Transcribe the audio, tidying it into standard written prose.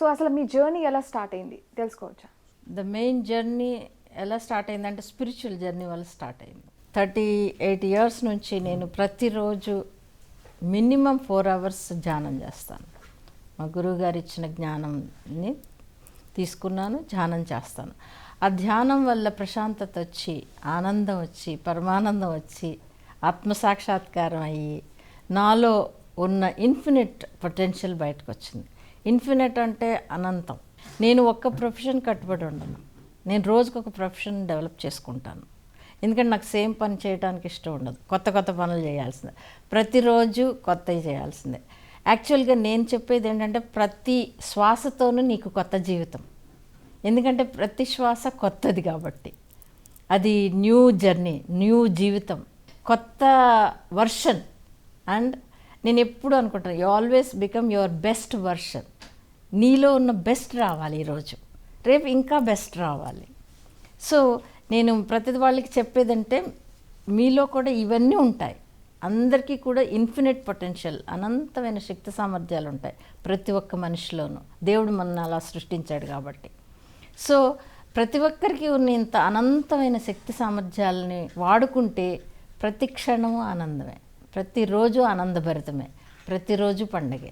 So అసలు మీ journey ఎలా start అయింది తెలుసుకోవచ్చా? ద మెయిన్ జర్నీ ఎలా స్టార్ట్ అయిందంటే స్పిరిచువల్ జర్నీ వల్ల స్టార్ట్ అయింది. 38 ఇయర్స్ నుంచి నేను ప్రతిరోజు మినిమం 4 అవర్స్ ధ్యానం చేస్తాను. మా గురువుగారు ఇచ్చిన జ్ఞానంని తీసుకున్నాను, ధ్యానం చేస్తాను. ఆ ధ్యానం వల్ల ప్రశాంతత వచ్చి, ఆనందం వచ్చి, పరమానందం వచ్చి, ఆత్మసాక్షాత్కారం అయ్యి నాలో ఉన్న ఇన్ఫినిట్ పొటెన్షియల్ బయటకు వచ్చింది. ఇన్ఫినిట్ అంటే అనంతం. నేను ఒక్క ప్రొఫెషన్ కట్టుబడి ఉండను. నేను రోజుకు ఒక ప్రొఫెషన్ డెవలప్ చేసుకుంటాను. ఎందుకంటే నాకు సేమ్ పని చేయడానికి ఇష్టం ఉండదు. కొత్త కొత్త పనులు చేయాల్సిందే, ప్రతిరోజు కొత్తవి చేయాల్సిందే. యాక్చువల్గా నేను చెప్పేది ఏంటంటే ప్రతి శ్వాసతోనూ నీకు కొత్త జీవితం. ఎందుకంటే ప్రతి శ్వాస కొత్తది కాబట్టి. అది న్యూ జర్నీ, న్యూ జీవితం, కొత్త వర్షన్. అండ్ నేను ఎప్పుడు అనుకుంటాను, you always become your best version. నీలో ఉన్న బెస్ట్ రావాలి ఈరోజు, రేపు ఇంకా బెస్ట్ రావాలి. సో నేను ప్రతి వాళ్ళకి చెప్పేదంటే మీలో కూడా ఇవన్నీ ఉంటాయి. అందరికీ కూడా ఇన్ఫినిట్ పొటెన్షియల్, అనంతమైన శక్తి సామర్థ్యాలు ఉంటాయి ప్రతి ఒక్క మనిషిలోనూ. దేవుడు మనల్ని అలా సృష్టించాడు కాబట్టి. సో ప్రతి ఒక్కరికి ఉన్న ఇంత అనంతమైన శక్తి సామర్థ్యాలని వాడుకుంటే ప్రతి క్షణము ఆనందమే, ప్రతిరోజు ఆనందభరితమే, ప్రతిరోజు పండగే.